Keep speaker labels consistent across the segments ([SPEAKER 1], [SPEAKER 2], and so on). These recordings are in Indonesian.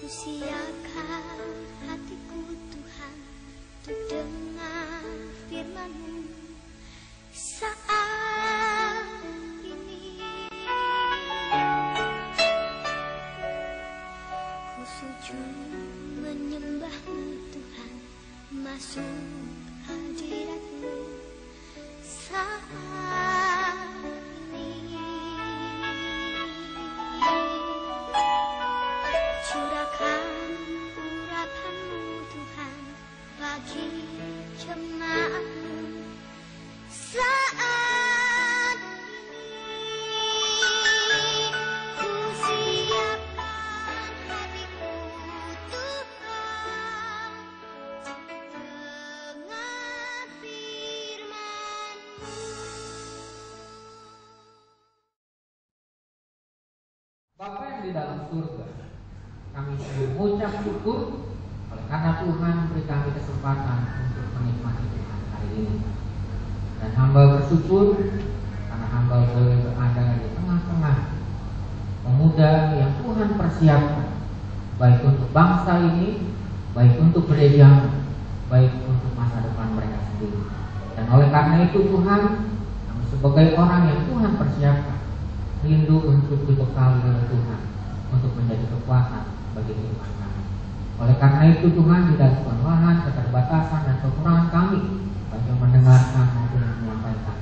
[SPEAKER 1] Siapkan hatiku Tuhan untuk dengar firman-Mu saat ini. Ku sujud menyembah-Mu Tuhan, masuk hadirat-Mu saat ini. Curahkan urapan-Mu Tuhan bagi jemaat-Mu saat ini. Ku siapkan hatiku Tuhan dengar firman-Mu.
[SPEAKER 2] Bapa yang di dalam surga, kami mengucap syukur oleh karena Tuhan memberi kami kesempatan untuk menikmati Tuhan hari ini. Dan hamba bersyukur karena hamba boleh berada di tengah-tengah pemuda yang Tuhan persiapkan, baik untuk bangsa ini, baik untuk gereja, baik untuk masa depan mereka sendiri. Dan oleh karena itu Tuhan, kami sebagai orang yang Tuhan persiapkan, rindu untuk dibekali oleh Tuhan untuk menjadi kekuatan bagi kehidupan kami. Oleh karena itu Tuhan, tidak kekurangan, keterbatasan dan kekurangan kami bagi mendengarkan maupun menyampaikan.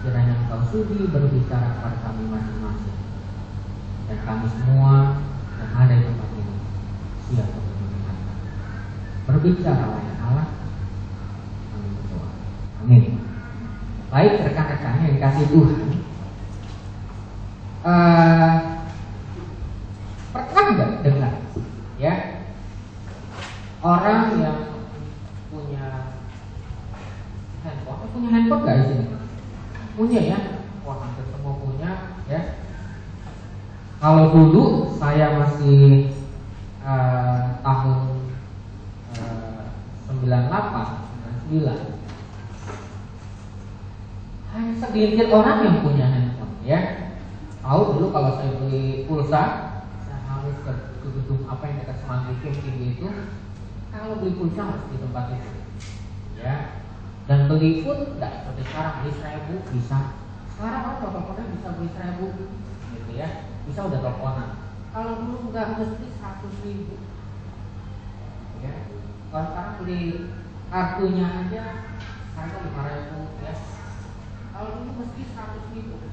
[SPEAKER 2] Kiranya Engkau sudi berbicara kepada kami masing-masing, dan kami semua yang ada di tempat ini siap untuk mendengarkan. Berbicara ya Allah, kami berdoa. Amin. Baik rekan-rekan yang dikasihi Tuhan, pernah nggak dengar ya orang yang punya handphone nggak di sini? Punya ya? Wah, hampir semua punya ya. Kalau dulu saya masih tahun 98, 99, hanya segelintir orang yang punya handphone ya. Tahu dulu kalau saya beli pulsa, saya harus ke gedung apa yang dekat Semanggi tinggi itu. Kalau beli pulsa harus di tempat itu, ya. Dan beli pun tidak seperti sekarang, beli 1.000 bisa. Sekarang kan teleponnya bisa beli 1.000, gitu ya. Bisa udah teleponan. Kalau dulu nggak mesti 100.000, ya. Kalau sekarang beli kartunya aja harga 5.000, ya. Kalau dulu mesti 100.000.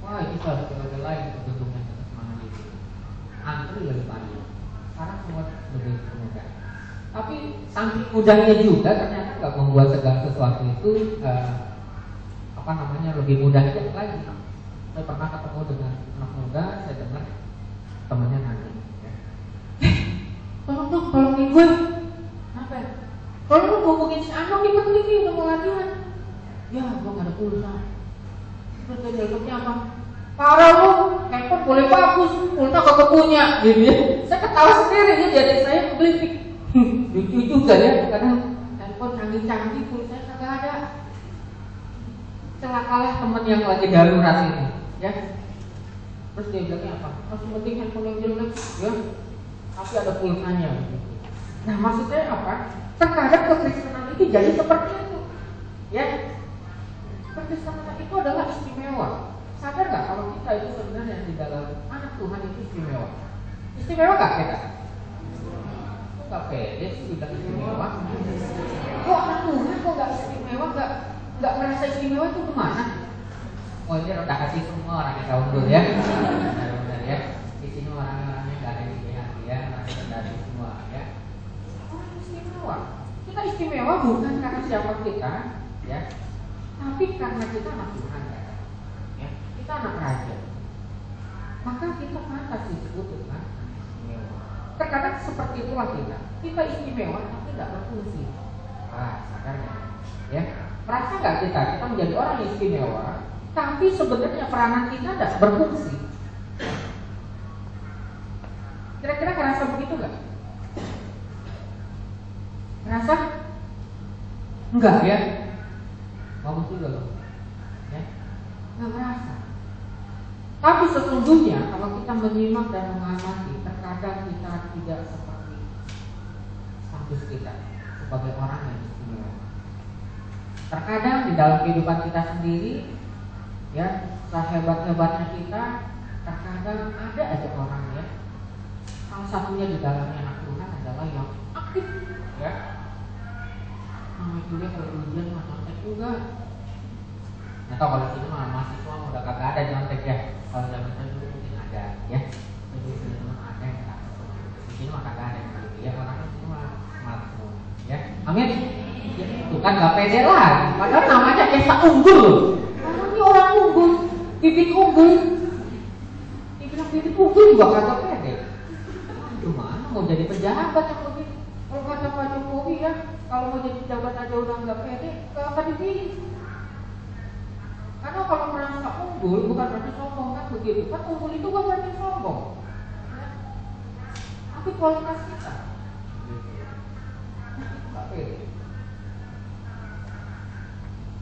[SPEAKER 2] Wah, itu harus ke lain ke gedungnya ke semangat itu. Antri lebih panjang. Sekarang semua lebih mudah. Tapi saking mudahnya juga ternyata nggak membuat segala sesuatu itu lebih mudah lagi. Saya pernah ketemu dengan anak muda, saya dengar temannya nanya, ya. Tolong dong, tolongin gue. Apa? Kalau lu ngomongin si Anong ini penting nih udah mau latihan. Ya, gue gak ada pulsa. Terus dia jawabnya apa? Parah lu, handphone boleh bagus, pulsa kagak punya, gitu ya. Saya ketawa sendiri ya, jadi saya menggelitik. Lucu juga ya, kadang handphone canggih-canggih, pulsa kagak ada. Celakalah teman yang lagi darurat ini, ya. Terus dia bilangnya apa? Masih penting handphone yang jelek, ya. Tapi ada pulsanya. Nah, maksudnya apa? Terkadang kekristenan itu jadi seperti itu, ya. Kekristenan itu adalah istimewa. Sadar nggak kalau kita itu sebenarnya di dalam anak Tuhan itu istimewa? Istimewa nggak kita? Kok nggak pede sih bilang istimewa? Kok anak Tuhan kok nggak istimewa? Nggak merasa istimewa itu kemana? Oh, ini udah kasih semua orang yang tahu dulu ya. Benar-benar ya. Di sini orang-orangnya nggak ada di hati ya, merasa dari semua ya. Orang istimewa. Kita istimewa bukan karena siapa kita, ya, tapi karena kita anak Tuhan, ya. Kita anak raja. Maka kita pantas disebut dengan istimewa. Terkadang seperti itulah kita. Kita istimewa tapi tidak berfungsi. Sadar nggak? Ya. Merasa nggak kita menjadi orang yang istimewa, tapi sebenarnya peranan kita tidak berfungsi. Kira-kira ngerasa begitu nggak? Ngerasa? Enggak ya? Bagus juga loh, ya? Nggak merasa. Tapi sesungguhnya kalau kita menyimak dan mengamati, terkadang kita tidak seperti status kita sebagai orang yang istimewa. Terkadang di dalam kehidupan kita sendiri, ya, sehebat-hebatnya kita, terkadang ada aja orang, ya. Salah satunya di dalamnya anak Tuhan adalah yang aktif, ya. Juga kalau ujian mah nyontek juga. Nah, tau kalau sini mah mahasiswa udah kagak ada nyontek ya. Kalau zaman saya dulu mungkin ada, ya. Dulu teman ada yang kagak. Di sini mah kagak ada yang gitu, ya. Orangnya sini mah smart semua, ya. Amin. Ya, itu kan gak pede lah. Padahal namanya desa unggul. Ini orang unggul, bibit unggul. Dibilang bibit unggul juga kagak pede. Gimana mau jadi pejabat yang begini? Kalau kata Pak Jokowi, ya, kalau mau jadi pejabat aja udah nggak pede, kenapa dipilih? Karena kalau merasa unggul bukan berarti sombong, kan begitu? Kan unggul itu bukan berarti sombong, ya. Tapi kualitas kita, nggak pede.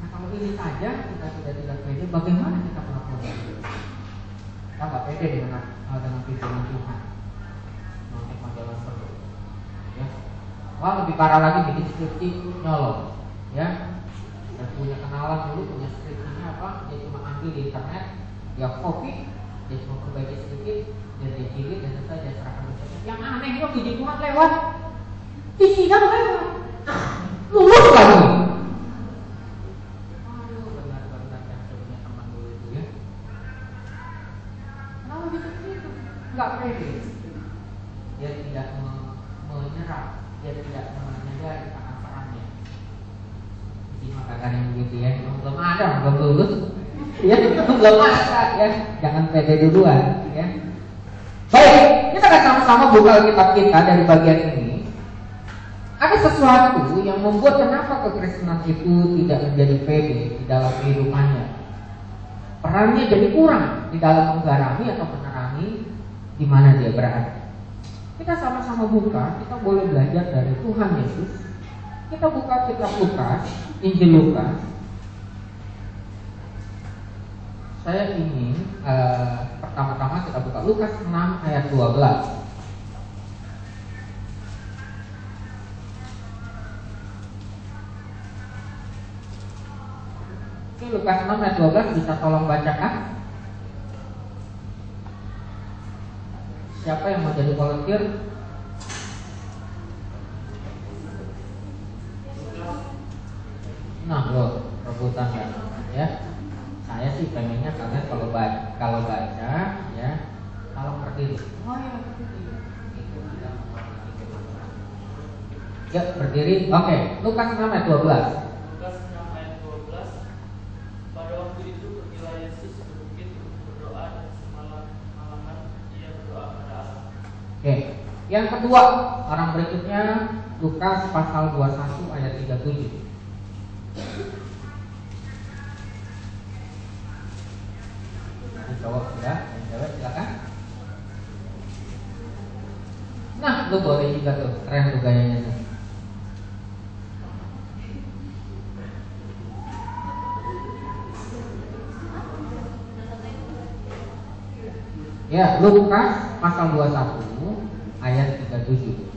[SPEAKER 2] Nah, kalau ini saja kita sudah tidak pede, bagaimana kita melakukan? Kita nggak pede dengan firman Tuhan. Nontek majalah perlu, ya. Wah, lebih parah lagi bikin skripsi nyolong, ya. Dan punya kenalan dulu, punya skripsinya apa? Dia cuma ambil di internet, dia copy, dia cuma perbaiki sedikit, dan dia jilid dan selesai dia serahkan dosennya. Yang aneh itu puji Tuhan lewat, di sidang lewat, lulus lagi. Aduh, benar-benar yang punya teman dulu itu, ya. Kenapa bisa begitu? Enggak pede. Dia tidak menyerah, dia tidak menyadari akan perannya. Jadi maka yang begitu, ya, belum ada, belum lulus, ya, belum ada, ya, jangan pede duluan, ya. Baik, kita akan sama-sama buka kitab kita dari bagian ini. Ada sesuatu yang membuat kenapa kekristenan itu tidak menjadi pede di dalam kehidupannya. Perannya jadi kurang di dalam menggarami atau menerangi di mana dia berada. Kita sama-sama buka, kita boleh belajar dari Tuhan Yesus. Kita buka kitab Lukas, Injil Lukas. Saya ingin pertama-tama kita buka Lukas 6 ayat 12. Oke, Lukas 6 ayat 12 bisa tolong bacakan? Siapa yang mau jadi volunteer? Nah, lo rebutan kan, ya. Saya sih pengennya kalian kalau baca, ya, kalau berdiri. Oh ya, berdiri. Ya, berdiri. Oke, Lukas 6 ayat 12.
[SPEAKER 3] Lukas 6 ayat 12. Pada waktu itu pergilah Yesus ke bukit untuk berdoa, dan semalam-malaman ia berdoa pada Allah.
[SPEAKER 2] Oke. Yang kedua, orang berikutnya Lukas pasal 21 ayat 37. Yang cowok sudah, yang cewek silakan. Nah, lu boleh juga tuh, keren tuh gayanya tuh. Ya, Lukas pasal 21 ayat 37.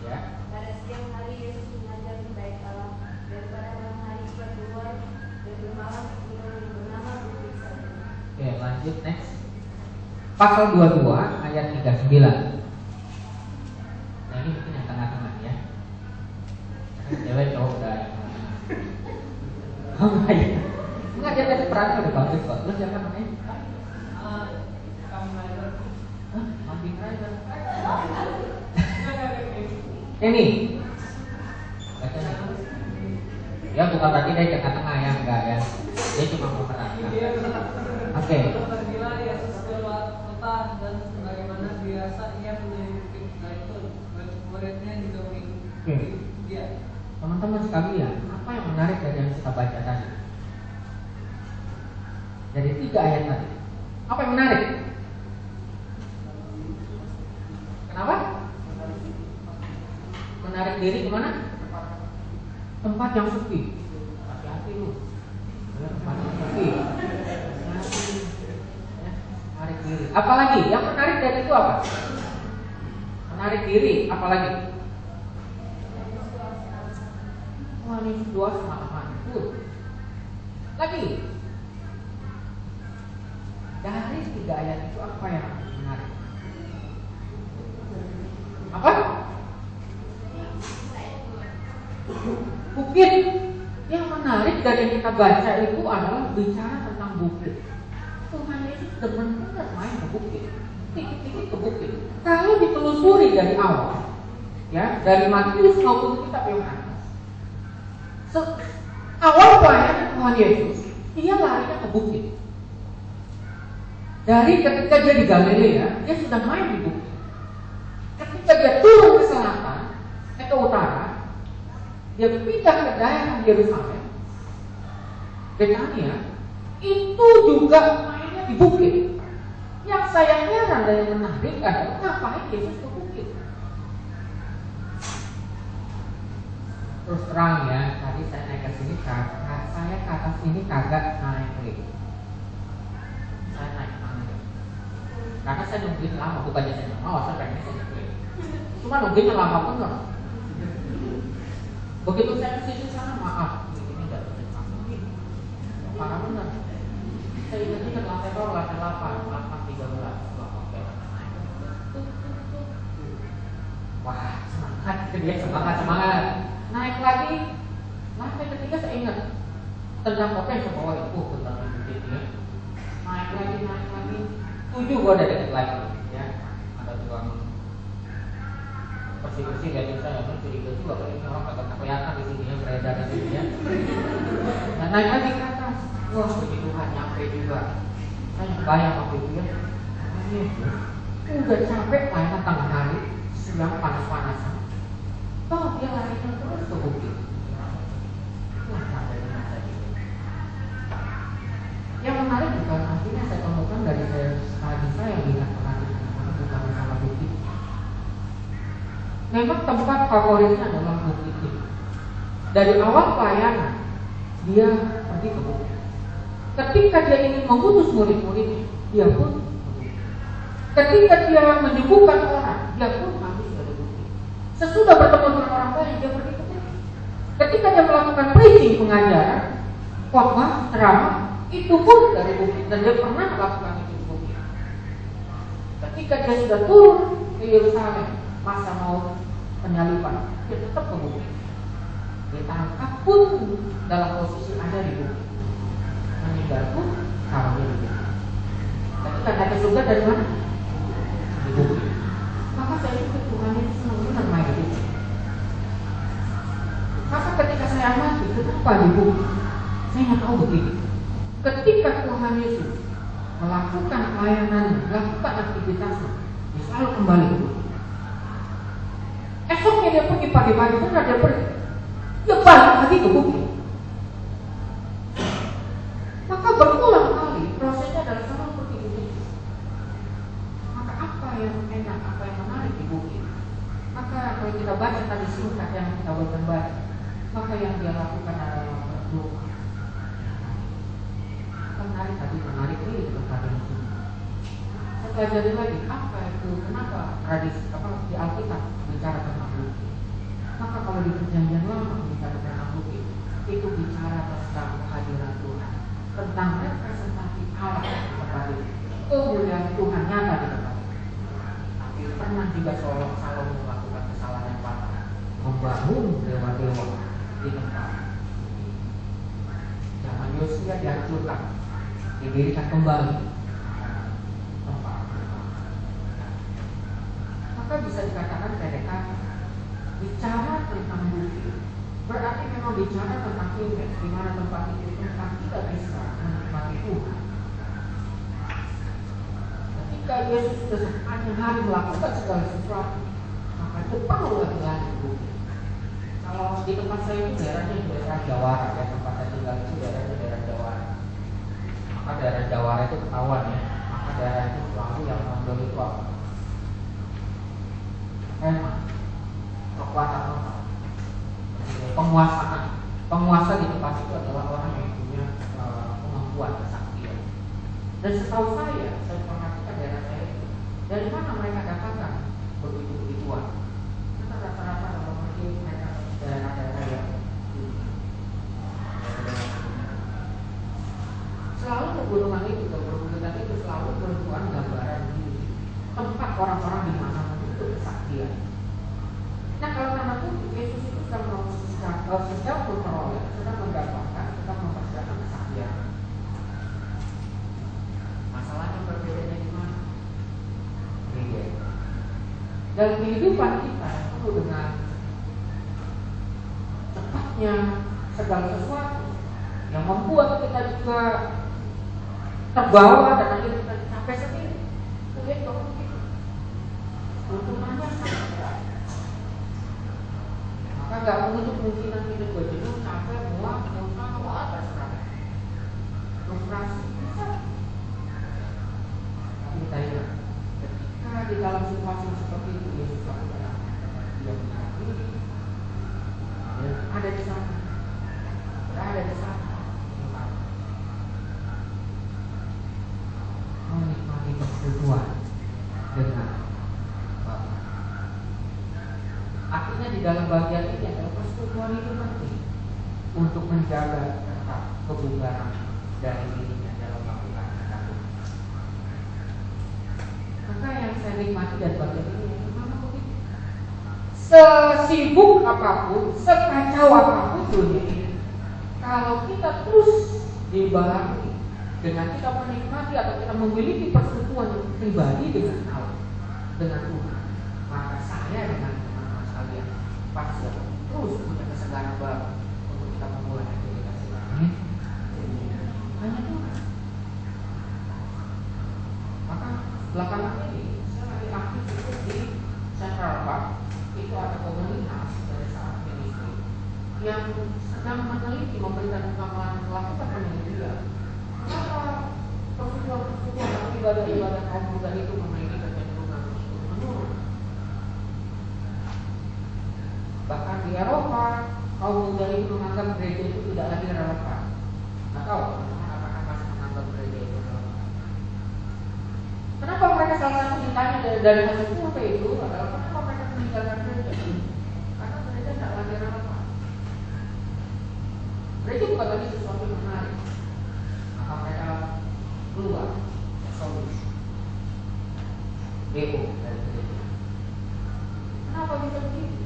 [SPEAKER 2] Ya.
[SPEAKER 4] Pada siang hari Yesus mengajar di bait Allah, dan pada malam hari ia keluar dan bermalam di gunung yang bernama Bukit Salib.
[SPEAKER 2] Oke, lanjut next. Pasal 22 ayat 39. Nah, ini mungkin yang tengah-tengah, ya. Karena cewek cowok udah yang tengah-tengah. Oh enggak ya? Enggak, dia tadi perannya udah bagus kok. Terus siapa namanya? Kambing Rider. Ini baca nih. Ya bukan berarti dia tengah-tengah, ya, enggak, ya. Dia cuma memerankan. Oke.
[SPEAKER 5] Pergilah Yesus keluar kota, dan sebagaimana biasa ia menuju Bukit Zaitun. Murid-muridnya juga mengikuti dia.
[SPEAKER 2] Teman-teman sekalian, apa yang menarik dari yang kita baca tadi? Dari 3 ayat tadi, apa yang menarik? Kenapa? Menarik diri kemana? tempat yang sepi. Hati-hati lu. Ya, tempat yang sepi. Hati-hati. Ya, menarik diri. Apalagi yang menarik dari itu apa? Menarik diri, apalagi? Yohanes 2 sama teman. Lagi. Dari 3 ayat itu apa yang menarik? Apa? Bukit. Yang menarik dari yang kita baca itu adalah bicara tentang bukit. Tuhan Yesus benar-benar main ke bukit, titik-titik ke bukit. Kalau ditelusuri dari awal, ya, dari Matius maupun kitab Yohanes, awal pelayanan Tuhan Yesus, dia larinya ke bukit. Dari ketika dia di Galilea, dia sudah main di bukit. Ketika dia turun ke selatan, ke utara, dia pindah ke daerah Yerusalem, Betania, itu juga mainnya di bukit. Yang saya heran dan yang menarik adalah ngapain Yesus ke bukit. Terus terang ya, tadi saya naik ke sini, saya ke atas ini kagak naik lift. Saya naik tangga. Karena saya nungguin lama, bukannya saya mau, saya pengen saya naik lift. Cuma nungguinnya lama bener. Begitu saya ke sisi sana, maaf, ini nggak bisa dimaksudin. Parah bener. Saya ingat lantai bawah, lantai 8, 13. Wah, semangat, dia semangat. Naik lagi, lantai ketiga saya ingat tentang kopi yang saya bawa itu, tentang ini. Naik lagi, 7 gua udah deket lagi, ya. Ada tukang bersih-bersih liatin saya, curiga juga kalau ini orang kagak kelihatan di sini ya, beredar di sini ya. Dan naik lagi ke atas, wah puji Tuhan nyampe juga. Saya bayang waktu itu ya, udah capek pelayanan tengah hari, sedang panas-panasan. Toh dia larinya terus ke bukit. Wah capek banget saya. Yang menarik bukan akhirnya saya temukan dari saya lihat perhatian bukan masalah bukit. Memang tempat favoritnya adalah bukit itu. Dari awal pelayanan dia pergi ke bukit. Ketika dia ingin mengutus murid-muridnya, dia pun bukit. Ketika dia menyembuhkan orang, dia pun harus dari bukit. Sesudah bertemu dengan orang lain, dia pergi ke bukit. Ketika dia melakukan preaching, pengajaran, khotbah, ceramah, itu pun dari bukit. Dan dia pernah melakukan itu di bukit. Ketika dia sudah turun ke Yerusalem, masa mau penyaliban, dia tetap ke bukit. Ditangkap pun dalam posisi ada di bukit. Meninggal pun kalau di bukit. Ketika naik ke surga dari mana? Di bukit. Maka saya pikir Tuhan itu senang benar main di bukit. Maka ketika saya mati, kenapa di bukit? Saya nggak tahu begini. Ketika Tuhan Yesus melakukan pelayanannya, melakukan aktivitasnya, dia selalu kembali ke bukit. Esoknya dia pergi pagi-pagi, benar dia pergi. Dia balik lagi ke bukit. Maka berulang kali prosesnya adalah selalu pergi ke bukit. Maka apa yang enak, apa yang menarik di bukit? Maka kalau kita baca tadi singkat yang kita baca, maka yang dia lakukan adalah berdoa. Menarik tadi, menarik ini di tempat yang sini. Saya pelajari lagi apa itu, kenapa tradisi di Alkitab bicara tentang bukit. Maka kalau di Perjanjian Lama bicara tentang bukit, itu bicara tentang kehadiran Tuhan, tentang representasi Allah di tempat itu, kemuliaan Tuhan nyata di tempat itu. Tapi pernah juga Salomo melakukan kesalahan yang fatal, membangun dewa-dewa di tempat. Zaman Yosia dihancurkan, didirikan kembali tempat. Maka bisa dikatakan PDKT bicara tentang bukit berarti memang bicara tentang indeks di mana tempat itu tempat tidak bisa menikmati Tuhan. Ketika Yesus sudah sepanjang hari melakukan segala sesuatu, maka itu perlu lagi bukit. Kalau di tempat saya itu daerahnya daerah Jawara, ya tempat saya tinggal itu daerah Jawara. Maka daerah Jawara itu ketahuan ya. Maka daerah itu selalu yang nonton itu apa? Emang kekuatan penguasaan. penguasa di tempat itu adalah orang yang punya kemampuan kesaktian. Dan setahu saya perhatikan daerah saya itu, dari mana mereka dapatkan begitu-begituan? Karena rata-rata kalau pergi mereka ke daerah-daerah yang selalu pegunungan itu, perbukitan itu selalu berbuat gambaran di tempat orang-orang di mana itu kesaktian. Nah, kalau tanda kutip Yesus itu sedang memperoleh, sedang mendapatkan, sedang mempersiapkan kesaktian. Masalahnya perbedaannya di mana? Beda. Dalam kehidupan kita itu dengan cepatnya segala sesuatu yang membuat kita juga terbawa dan akhirnya kita capek sendiri. Begitu. Tuntunannya sangat berat. Maka nggak menutup kemungkinan hidup gue jenuh, capek, muak, muntah, terserah. Frustrasi bisa. Tapi kita ingat, ketika di dalam situasi seperti itu Yesus lakukan dia mengakui, ada di sana, berada di sana. Menikmati persekutuan dengan Bapa. Artinya di dalam bagian ini adalah persekutuan itu penting untuk menjaga tetap kebugaran dari dirinya dalam melakukan kehendak. Maka yang saya nikmati dari bagian ini memang begitu. Sesibuk apapun, sekacau apapun dunia ini, kalau kita terus dibarengi dengan kita menikmati atau kita memiliki persekutuan yang pribadi dengan Allah, dengan Tuhan, maka saya dengan teman-teman sekalian pasti akan terus punya kesegaran baru untuk kita memulai aktivitas ini. Hanya Tuhan. Maka belakangan ini saya lagi aktif itu di Central Park. Itu ada komunitas dari saat ministry yang sedang meneliti, memberikan rekaman, melakukan penelitian. Kenapa persekutuan atau ibadah-ibadah kaum muda itu memiliki kecenderungan menurun? Bahkan di Eropa, kaum muda itu menganggap gereja itu tidak lagi relevan. Nah, tahu apakah masih menganggap gereja itu relevan? Kenapa mereka salah satu ditanya dari hasil survei itu adalah kenapa mereka meninggalkan gereja? Karena gereja tidak lagi relevan. Gereja bukan lagi sesuatu yang menarik. Maka mereka keluar solusi DO dari gereja. Kenapa bisa begitu?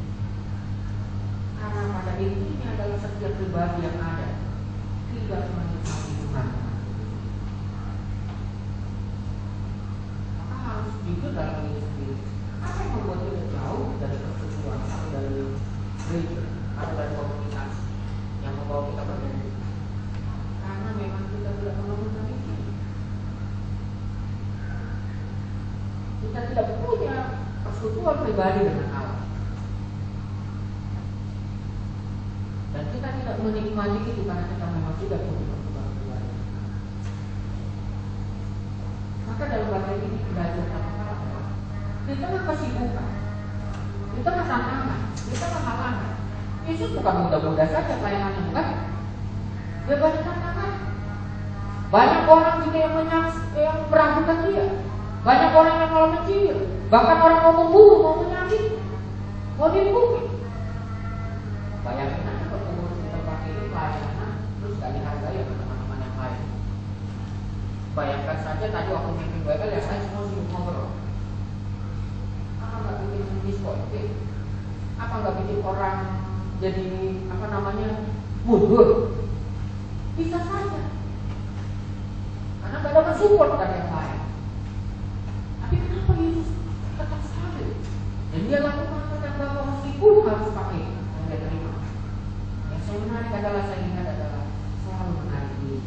[SPEAKER 2] Karena pada intinya adalah setiap pribadi yang ada tidak menikmati Tuhan. Maka harus jujur dalam diri sendiri. Apa yang membuat kita jauh dari persekutuan atau dari gereja atau dari komunitas yang membawa kita bergerak? Karena memang kita tidak menemukan itu. Kita tidak punya persekutuan pribadi dengan Allah. Dan kita tidak menikmati itu karena kita memang tidak punya persekutuan pribadi. Maka dalam bagian ini belajar apa-apa. Di tengah kesibukan, di tengah tantangan, di tengah halangan, Yesus bukan mudah-mudah saja pelayanannya, bukan? Dia banyak tantangan. Banyak orang juga yang meragukan dia. Banyak orang yang malah mencibir. Bahkan orang mau membunuh, mau menyakiti, mau dibunuh. Bayangin aja kalau pengurus di tempat ini pelayanan terus gak dihargai sama teman-teman yang lain. Bayangkan saja tadi waktu mimpin WL ya saya semua sibuk ngobrol. Apa nggak bikin diskotik? Apa nggak bikin orang jadi mundur? Bisa saja. Karena gak dapat support dari yang lain. Tapi kenapa Yesus tetap stabil? Dan dia lakukan kehendak Bapa meskipun harus pakai yang dia terima. Yang saya menarik adalah saya ingat adalah selalu menarik diri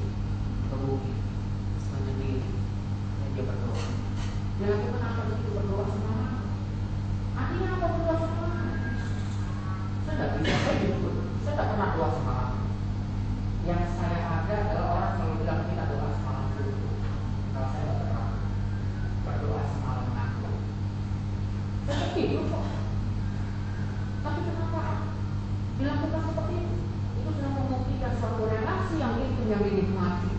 [SPEAKER 2] ke bukit, menyendiri, dan dia berdoa. Dia lakukan apa itu berdoa semalam? Artinya apa berdoa semalam? Saya tidak bisa, saya tidak pernah doa semalam. Yang saya ada adalah orang selalu bilang kita doa semalam dulu. Kalau saya tidak pernah berdoa semalam nanti. Saya tidur kok. Tapi kenapa dilakukan seperti itu? Itu sudah yang dinikmati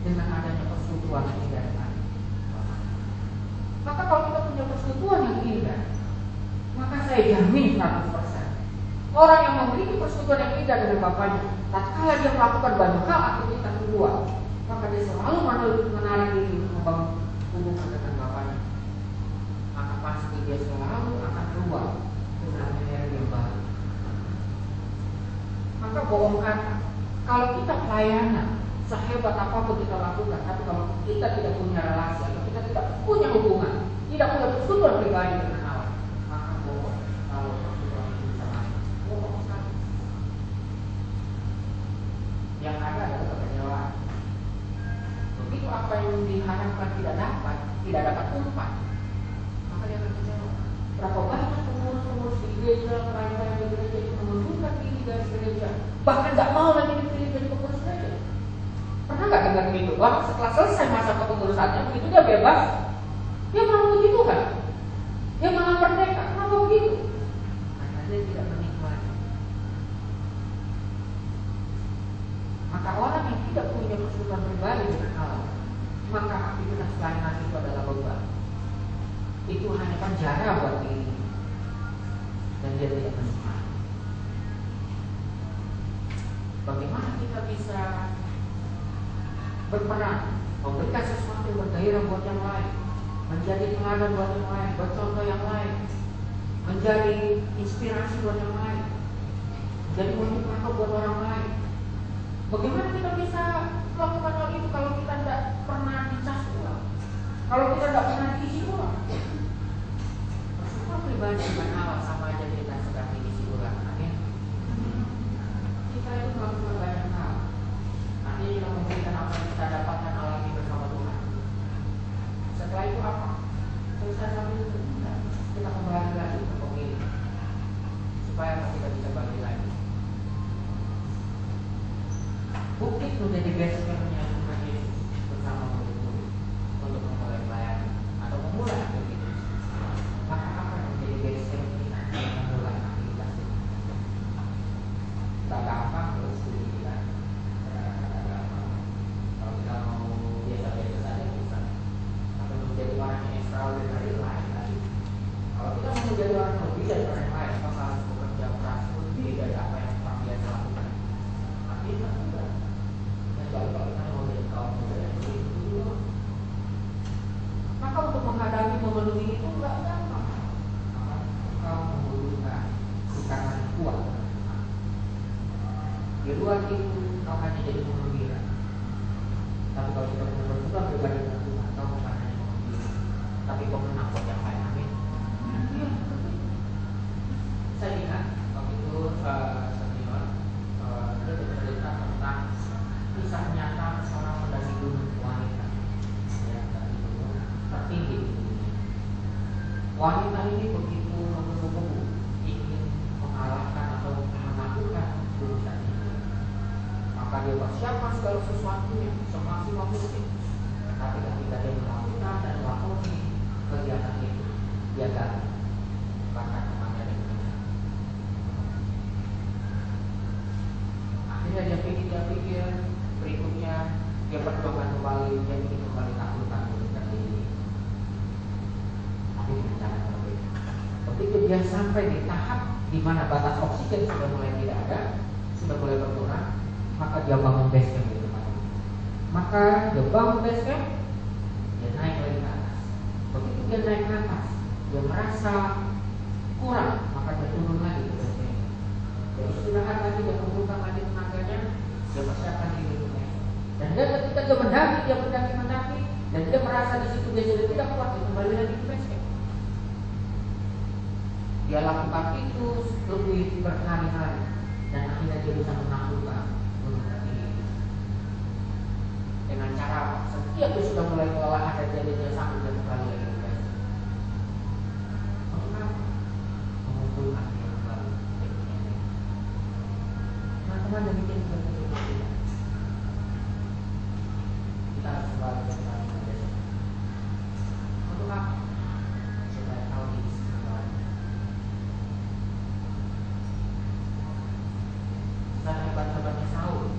[SPEAKER 2] dengan adanya persekutuan yang indah dengan Bapa. Maka kalau kita punya persekutuan yang indah, maka saya jamin 100% orang yang memiliki persekutuan yang indah dengan Bapaknya, tatkala dia melakukan banyak hal aktivitas di luar, maka dia selalu menarik diri untuk membangun hubungan dengan Bapaknya. Maka pasti dia selalu akan keluar dengan energi yang baru. Maka bohong kata, kalau kita pelayanan sehebat apapun kita lakukan, tapi kalau kita tidak punya relasi, atau kita tidak punya hubungan, tidak punya persekutuan pribadi dengan Allah, maka bohong kalau persekutuan itu bisa naik. Bohong sekali. Yang ada adalah kekecewaan. Begitu apa yang diharapkan tidak dapat umpan, maka dia akan kecewa. Berapa banyak pengurus-pengurus di gereja, kerajaan di gereja itu mengundurkan diri dari gereja, bahkan tidak mau lagi dipilih jadi pengurus gereja. Pernah nggak dengar begitu? Wah, setelah selesai masa kepengurusannya, begitu dia bebas, dia malah puji Tuhan, dia malah merdeka. Kenapa begitu? Karena dia tidak menikmati. Maka orang yang tidak punya persekutuan pribadi dengan Allah, maka aktivitas pelayanan itu adalah beban. Itu hanya penjara buat diri, dan dia tidak menikmati. Bagaimana kita bisa berperan, memberikan sesuatu yang bergairah buat yang lain, menjadi teladan buat yang lain, bercontoh yang lain, menjadi inspirasi buat yang lain, menjadi motivator buat orang lain. Bagaimana kita bisa melakukan hal itu kalau kita tidak pernah dicas ulang, kalau kita tidak pernah diisi ulang? Persekutuan pribadi dengan Allah sama aja kita sedang diisi ulang. Amin. Kita itu melakukan banyak hal. Artinya kita memberikan apa yang kita dapatkan alami bersama Tuhan. Setelah itu apa? Selesai sampai itu kita kembali lagi ke pemilik, supaya kita bisa bagi lagi. Bukti menjadi basicnya Tuhan Yesus bersama murid-murid untuk memulai pelayanan atau memulai aktivitas. Maka apa yang menjadi basic kita memulai aktivitas itu? Tak gampang terus kita. Kalau kita mau biasa-biasa saja bisa. Tapi menjadi orang yang extraordinary lain lagi. Kalau kita mau menjadi orang yang lebih dari orang lain, maka harus bekerja keras lebih dari apa yang orang biasa lakukan. Tapi itu tidak. Kalau kita mau jadi kaum muda yang itu, maka untuk menghadapi memenuhi itu enggak gampang. Maka kau membutuhkan ikatan kuat. Di luar itu kau hanya jadi penggembira. Tapi kalau kita benar bersuka pribadi dengan Tuhan, kau bukan hanya penggembira, tapi pemenang buat yang lain. Amin. Iya. Saya ingat waktu itu senior dia bercerita tentang kisah nyata seorang pendaki gunung wanita yang tadi gunung tertinggi di dunia. Wanita ini begitu menggebu-gebu ingin mengalahkan atau menaklukkan gunung itu. Maka dia persiapkan segala sesuatunya semaksimal mungkin. Tapi ketika dia melakukan dan melakoni kegiatan itu, dia gagal. Bahkan temannya dia meninggal. Akhirnya dia pikir berikutnya dia perjuangkan kembali, dia ingin kembali taklukkan gunung ini. Tapi dengan cara berbeda. Begitu dia sampai di tahap di mana batas oksigen sudah mulai tidak ada, sudah mulai berkurang, maka dia bangun base camp di tempat itu. Maka dia bangun base camp, dia naik lagi ke atas. Begitu dia naik ke atas, dia merasa kurang, maka dia turun lagi ke base camp. Dia istirahat lagi, dia kumpulkan lagi tenaganya, dia persiapkan diri untuk naik. Dan dia ketika dia mendaki, dan dia merasa di situ dia sudah tidak kuat, dia kembali lagi ke base camp. Dia lakukan itu lebih berhari-hari, dan akhirnya dia bisa menaklukkan gunung tertinggi dengan cara apa? Setiap dia sudah mulai kelelahan dan dia sampai dia kembali lagi ke base camp. Mengapa? Mengumpulkan dia kembali. Teman-teman demikian juga kita. Kita harus kembali ke base camp. Untuk apa? Supaya tahu diri kembali. Dan hebat-hebatnya Saul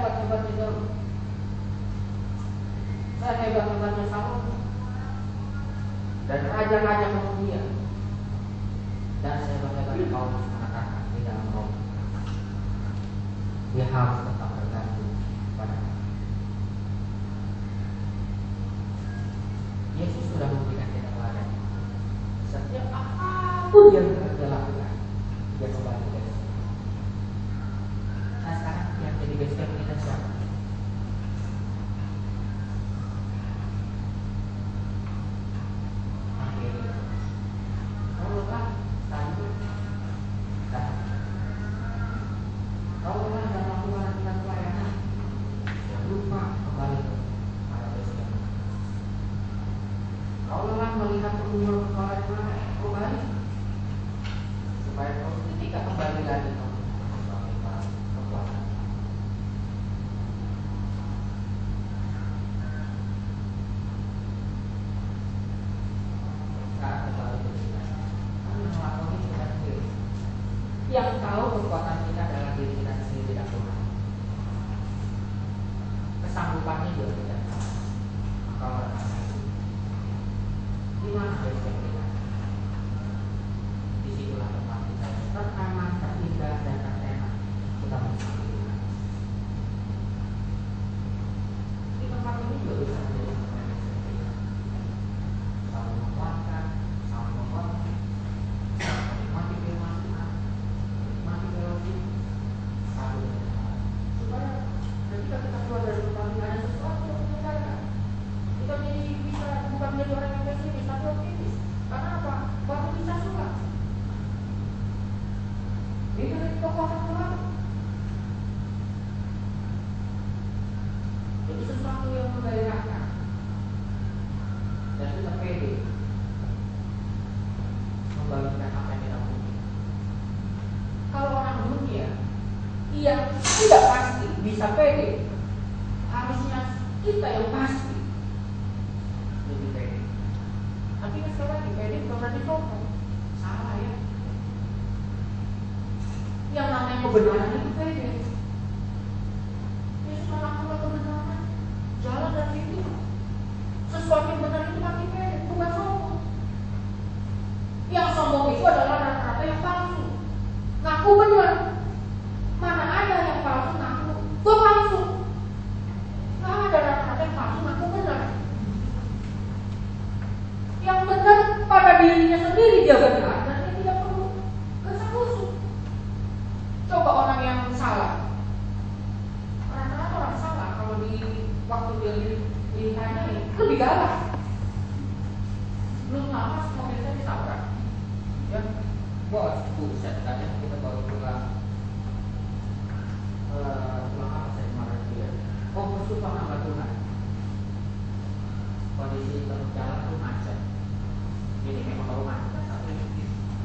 [SPEAKER 2] hebat-hebatnya Daud. Saya hebat-hebatnya Salomo. Dan raja-raja kemudian. Dan saya hebat-hebatnya Paulus mengatakan di dalam Roma. Dia harus tetap bergantung pada Allah. Yesus sudah memberikan kita teladan. Setiap apapun yang dia lakukan, dia kembali ke Yesus. Nah sekarang yang jadi base camp kita siapa? Akhirnya, kalau kan tadi dah, kalau kan dalam melakukan kita pelayanan, jangan lupa kembali pada base camp. Kalau kan melihat umur kepala kembali, supaya kau tidak kembali lagi kekuatan. Sekarang kembali ke kita. Kami melakukan kita sendiri. Yang tahu kekuatan kita adalah diri kita sendiri dan Tuhan. Kesanggupannya juga tidak tahu. Maka orang di mana basic kita? Disitulah tempat kita teraman, terindah, dan terenak kita menikmati Tuhan. Di tempat ini juga bisa menjadi tempat yang kita saling menguatkan, saling menguatkan, menikmati firman Tuhan, menikmati teologi, satu dengan yang lain. Supaya ketika kita keluar dari tempat ini ada sesuatu yang menyenangkan. Kita jadi bisa bukan menjadi orang yang pesimis, tapi optimis. Karena apa? Baru bisa suka. Itu dari kekuatan Tuhan. Jadi sesuatu yang menggairahkan. Dan kita pede membagikan apa yang kita punya. Kalau orang dunia yang tidak pasti bisa pede, harusnya kita yang pasti lebih pede. Tapi sekali lagi pede bukan berarti sombong. Salah ya. Yang namanya kebenaran itu pede. Yesus melakukan kebenaran, jalan dan hidup. Sesuatu yang benar itu pasti pede, bukan sombong. Yang sombong itu adalah rata-rata yang palsu. Ngaku benar. Mana ada yang palsu ngaku gue palsu. Nggak ada rata-rata yang palsu ngaku benar. Yang benar pada dirinya sendiri dia benar dan dia tidak perlu kesal-kusuk. Coba orang yang salah, rata-rata orang salah kalau di waktu dia ditanyai lebih galak. Belum lama mobil saya ditabrak, ya, bos, buset katanya kita baru pulang apa saya kemarin dia, bersyukur sama Tuhan. Kondisi jalan tuh macet. Jadi memang kalau macet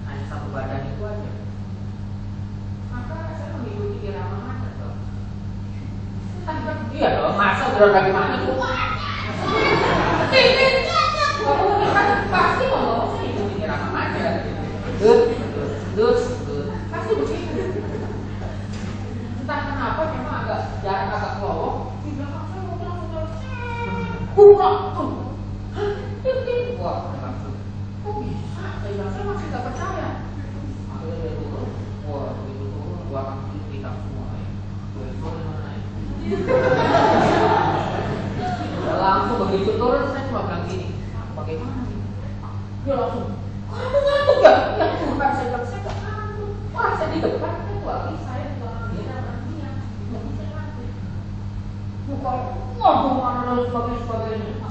[SPEAKER 2] hanya satu badan itu aja. Maka saya mengikuti irama macet dong. Iya dong, masa udah bagaimana tuh? Kamu kan pasti ngomong sih mengikuti irama macet. Pasti begitu. Entah kenapa memang agak kelowok. Di belakang saya mau langsung kurang tuh. Wah, langsung. Kok bisa? Saya masih gak percaya. Akhirnya dia turun. Wah, begitu turun, gua langsung hitam semua ya. Gue mana ya? Langsung begitu turun, saya cuma bilang gini, bagaimana nih? Dia langsung, kamu ngantuk ya? Ya Tuhan, saya bilang, saya gak ngantuk. Wah, saya di depan, saya di belakang dia dan dia. Mungkin saya ngantuk. Bukan, waduh, mana dan sebagainya.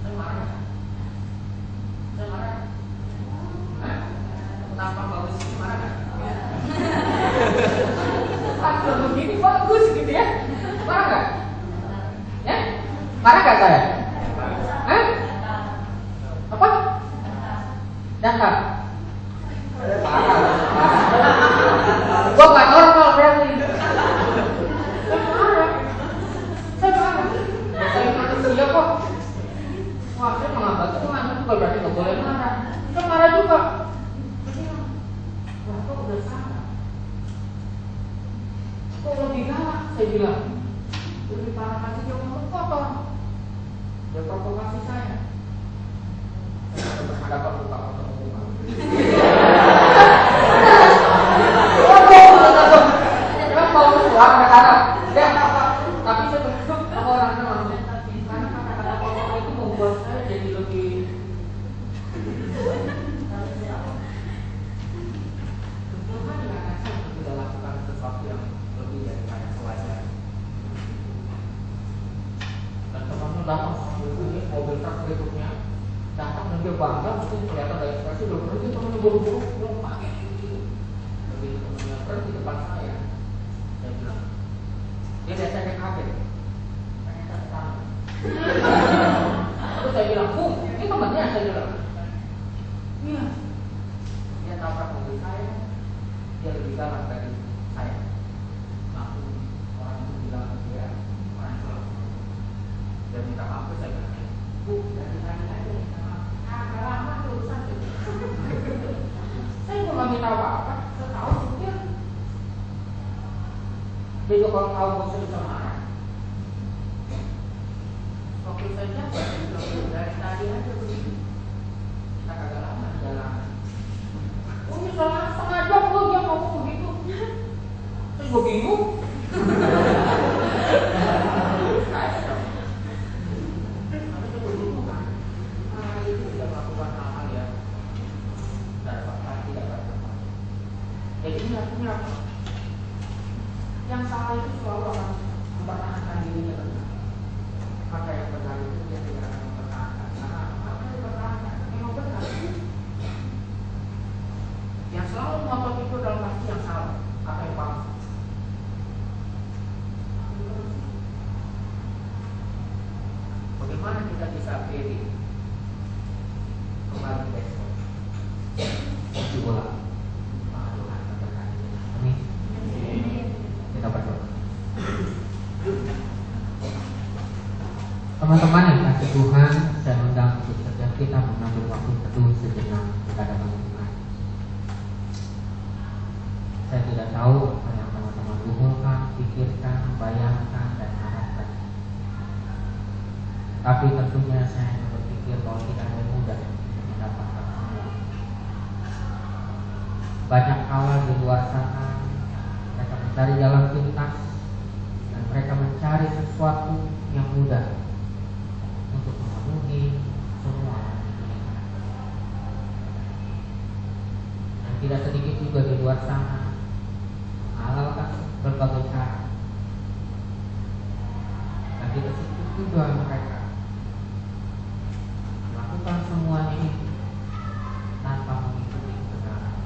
[SPEAKER 2] Saya marah. Kenapa bagus marah kan? Hasil begini bagus gitu ya. Marah nggak? Ya? Marah nggak saya? Hah? Apa? Datar. Marah. Gua nggak normal berarti. Saya marah. Saya manusia kok. Wah, saya menghambat itu bukan berarti nggak boleh marah. Saya marah juga. Wah, kok udah salah. bilang, lebih parah lagi dia ngomong kotor. Dia provokasi saya. Ada apa buka kotor buka. Kalau keluar kata dia apa? Tapi saya bersyukur sama orangnya maksudnya karena kata-kata kotor itu membuat saya jadi lebih Tuhan ingatkan saya untuk tidak lakukan sesuatu yang lebih daripada sewajar. Dan temannya datang ini mobil truk berikutnya datang dan dia bangga mungkin kelihatan dari ekspresi belum berhenti temannya buru-buru belum pakai begitu temannya berhenti depan saya bilang dia lihat saya kayak kaget ternyata ketangkep. Terus saya bilang ini temannya saya bilang iya dia tabrak mobil saya dia lebih galak dari saya langsung orang itu bilang ke dia orang itu langsung dia minta maaf saya bilang dari tadi aja agak lama urusan saya cuma minta apa-apa setahu supir jadi kalau tahu bosnya bisa marah waktu saya jabat dari tadi aja begini kita agak lama di jalan ini setengah jam loh dia ngomong begitu terus gue bingung jadi ini artinya apa? Yang salah itu selalu akan mempertahankan dirinya benar. Maka yang benar itu dia tidak akan mempertahankan. Karena apa yang dipertahankan? Memang benar. Yang selalu ngotot itu adalah pasti yang salah. Apa yang palsu? Bagaimana kita bisa pilih kembali besok? Ulang. Kita berdoa. Teman-teman yang kasih Tuhan, saya undang untuk setiap kita mengambil waktu teduh sejenak kepada Tuhan. Saya tidak tahu apa yang teman-teman gumulkan, pikirkan, bayangkan, dan harapkan. Tapi tentunya saya hanya berpikir bahwa tidak ada yang mudah mendapatkan semua. Banyak kala di luar sana mereka mencari jalan pintas dan mereka mencari sesuatu yang mudah untuk memenuhi semua. Dan tidak sedikit juga di luar sana menghalalkan berbagai cara. Dan tidak sedikit juga mereka melakukan semuanya itu tanpa mengikuti kebenaran.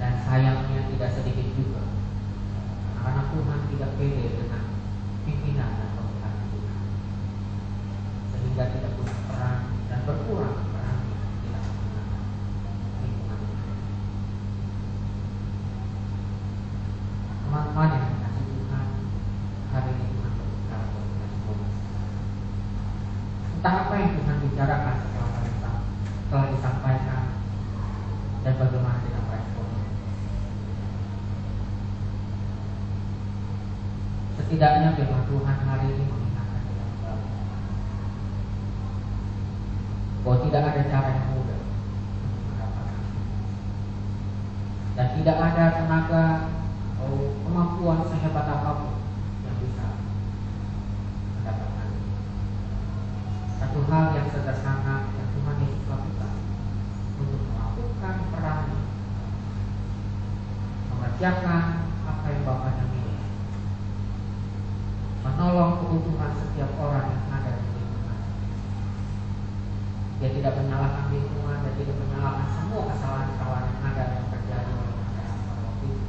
[SPEAKER 2] Dan sayangnya tidak sedikit juga anak Tuhan tidak pede dengan pimpinan dan pemerintahan Tuhan, sehingga tidak punya peran dan berkurang peran di dalam lingkungan. Teman-teman yang dikasihi Tuhan, hari ini Tuhan berbicara kepada kita semua. Entah apa yang Tuhan bicarakan setelah disampaikan dan bagaimana kita merespon. Setidaknya firman Tuhan hari ini mengingatkan kita kembali bahwa tidak ada cara yang mudah untuk mendapatkan, dan tidak ada tenaga atau kemampuan sehebat apapun yang bisa mendapatkan. Satu hal yang sederhana yang Tuhan Yesus lakukan untuk melakukan perannya, mengerjakan apa yang Bapaknya miliki, menolong kebutuhan setiap orang yang ada di lingkungan. Dia tidak menyalahkan lingkungan dan tidak menyalahkan semua kesalahan-kesalahan yang ada yang terjadi oleh masyarakat pada waktu itu.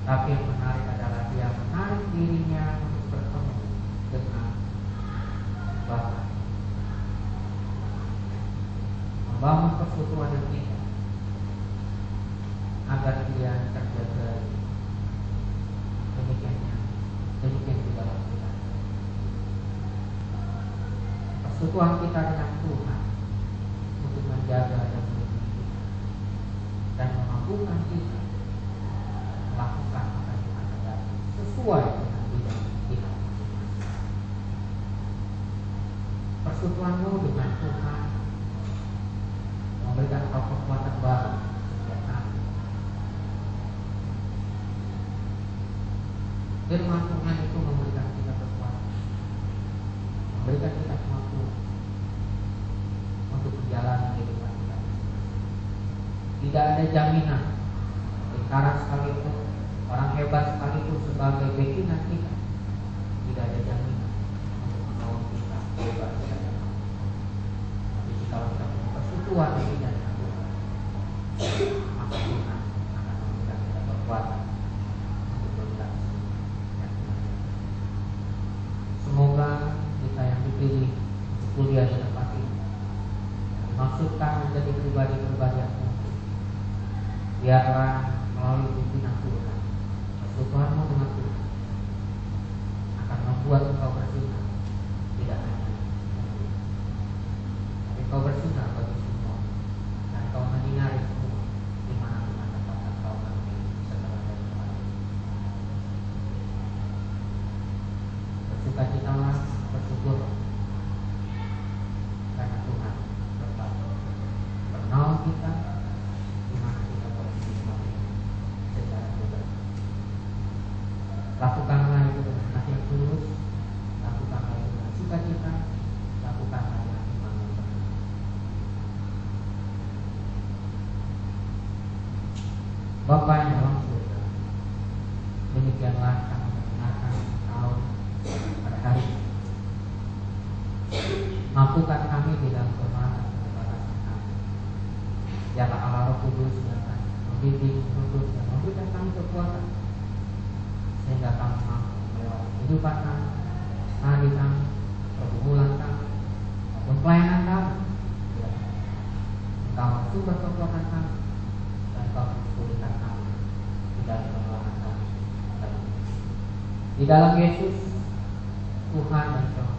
[SPEAKER 2] Tapi yang menarik adalah dia menarik dirinya untuk bertemu dengan Bapa, membangun persekutuan yang indah agar dia terjaga. Demikian juga dalam kita. Persekutuan kita dengan Tuhan untuk menjaga dan melindungi kita dan memampukan kita persekutuanmu dengan Tuhan, memberikan kau kekuatan baru setiap hari. Firman Tuhan itu memberikan kita kekuatan, memberikan kita kemampuan untuk menjalani kehidupan kita. Tidak ada jaminan, tentara sekalipun, orang hebat sekalipun sebagai backingan kita, tidak ada jaminan untuk menolong kita bebas dari apa. Tapi jika kita punya persekutuan ini dan Tuhan, maka Tuhan akan memberikan kita kekuatan untuk bergerak. Semoga kita yang dipilih untuk kuliah di tempat ini, dimaksudkan menjadi pribadi-pribadi yang mungkin, biarlah melalui pimpinan Tuhan, persekutuanmu dengan Tuhan akan membuat engkau bersinar, tidak hanya tapi engkau bersinar bagi semua, dan engkau menyinari semua di mana tempat engkau nanti setelah dari tempat ini. Bersukacitalah, bersyukur karena Tuhan tetap menolong kita di mana kita posisi ini secara bebas. Lakukanlah itu dengan hati yang tulus, lakukanlah itu dengan sukacita, lakukanlah dengan iman yang benar. Bapa yang dalam surga, demikianlah kami mendengarkan Engkau pada hari ini. Mampukan kami di dalam kelemahan dan keterbatasan kami. Biarlah Allah Roh Kudus yang akan membimbing, menuntun, dan memberikan kami kekuatan sehingga kami mampu melewati kehidupan kami, hari kami, pergumulan kami, maupun pelayanan kami. Ya. Engkau sumber kekuatan kami, dan Engkau pulihkan kami di dalam pergumulan kami. Di dalam Yesus, Tuhan dan Tuhan.